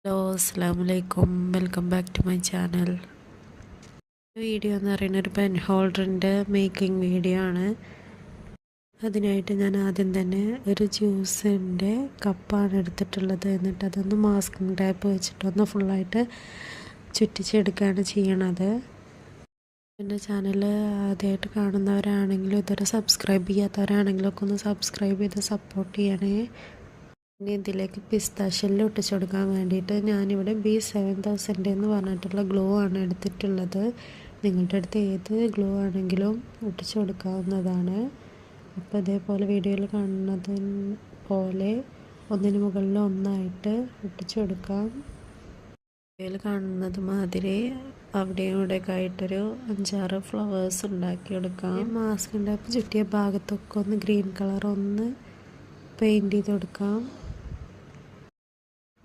Hello അസ്സലാമലൈക്കും, welcome back to my channel. Video എന്ന് പറയുന്ന ഒരു പെൻ ഹോൾഡറിൻ്റെ മേക്കിംഗ് വീഡിയോ ആണ്. അതിനായിട്ട് ഞാൻ ആദ്യം തന്നെ ഒരു ജ്യൂസിൻ്റെ കപ്പാണ് എടുത്തിട്ടുള്ളത്. എന്നിട്ട് അതൊന്ന് മാസ്കിംഗ് ടേപ്പ് വെച്ചിട്ടൊന്ന് ഫുള്ളായിട്ട് ചുറ്റിച്ചെടുക്കുകയാണ് ചെയ്യണത്. എൻ്റെ ചാനൽ ആദ്യമായിട്ട് കാണുന്നവരാണെങ്കിലും ഇതുവരെ സബ്സ്ക്രൈബ് ചെയ്യാത്തവരാണെങ്കിലും ഒക്കെ ഒന്ന് സബ്സ്ക്രൈബ് ചെയ്ത് സപ്പോർട്ട് ചെയ്യണേ. ഇനി ഇതിലേക്ക് പിസ്താഷ്യൽ ഒട്ടിച്ചു കൊടുക്കാൻ വേണ്ടിയിട്ട് ഞാനിവിടെ B7000 എന്ന് പറഞ്ഞിട്ടുള്ള ഗ്ലൂ ആണ് എടുത്തിട്ടുള്ളത്. നിങ്ങളുടെ അടുത്ത് ഏത് ഗ്ലൂ ആണെങ്കിലും ഒട്ടിച്ചു കൊടുക്കാവുന്നതാണ്. അപ്പോൾ ഇതേപോലെ വീഡിയോയിൽ കാണുന്നത് പോലെ ഒന്നിന് മുകളിൽ ഒന്നായിട്ട് ഒട്ടിച്ചു കൊടുക്കാം. വീഡിയോയിൽ കാണുന്നത് മാതിരി അവിടെയും ഇവിടെയൊക്കെ ആയിട്ടൊരു 5-6 ഫ്ലവേഴ്സ് ഉണ്ടാക്കിയെടുക്കാം. മാസ്കിൻ്റെ ചുറ്റിയ ഭാഗത്തൊക്കെ ഒന്ന് ഗ്രീൻ കളർ ഒന്ന് പെയിൻറ്റ് ചെയ്ത് കൊടുക്കാം.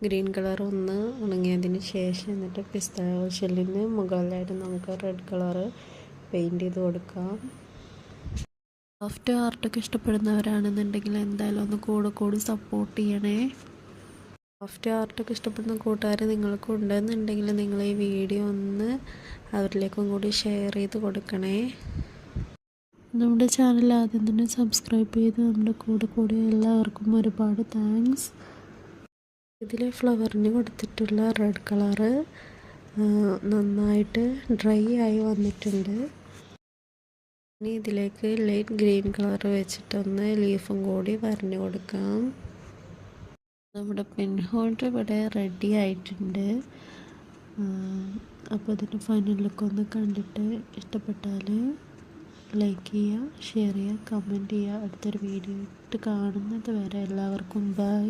ഗ്രീൻ കളർ ഒന്ന് ഉണങ്ങിയതിന് ശേഷം എന്നിട്ട് പിസ്താഷ്യലിന് മുകളിലായിട്ട് നമുക്ക് റെഡ് കളർ പെയിൻറ്റ് ചെയ്ത് കൊടുക്കാം. സോഫ്റ്റ് ആർട്ടൊക്കെ ഇഷ്ടപ്പെടുന്നവരാണെന്നുണ്ടെങ്കിൽ എന്തായാലും ഒന്ന് കൂടെ സപ്പോർട്ട് ചെയ്യണേ. സോഫ്റ്റ് ആർട്ടൊക്കെ ഇഷ്ടപ്പെടുന്ന കൂട്ടുകാർ നിങ്ങൾക്കും ഉണ്ടെന്നുണ്ടെങ്കിൽ നിങ്ങൾ ഈ വീഡിയോ ഒന്ന് അവരിലേക്കും കൂടി ഷെയർ ചെയ്ത് കൊടുക്കണേ. നമ്മുടെ ചാനൽ ആദ്യം തന്നെ സബ്സ്ക്രൈബ് ചെയ്ത് നമ്മുടെ കൂടെ എല്ലാവർക്കും ഒരുപാട് താങ്ക്സ്. ഇതിൽ ഫ്ലവറിന് കൊടുത്തിട്ടുള്ള റെഡ് കളറ് നന്നായിട്ട് ഡ്രൈ ആയി വന്നിട്ടുണ്ട്. ഇനി ഇതിലേക്ക് ലൈറ്റ് ഗ്രീൻ കളർ വെച്ചിട്ടൊന്ന് ലീഫും കൂടി വരഞ്ഞു കൊടുക്കാം. നമ്മുടെ പെൻ ഹോൾഡർ ഇവിടെ റെഡി ആയിട്ടുണ്ട്. അപ്പോൾ ഇതിൻ്റെ ഫൈനൽ ലുക്ക് ഒന്ന് കണ്ടിട്ട് ഇഷ്ടപ്പെട്ടാൽ ലൈക്ക് ചെയ്യുക, ഷെയർ ചെയ്യുക, കമൻറ്റ് ചെയ്യുക. അടുത്തൊരു വീഡിയോ ഇട്ട് കാണുന്നത് വരെ എല്ലാവർക്കും ബൈ.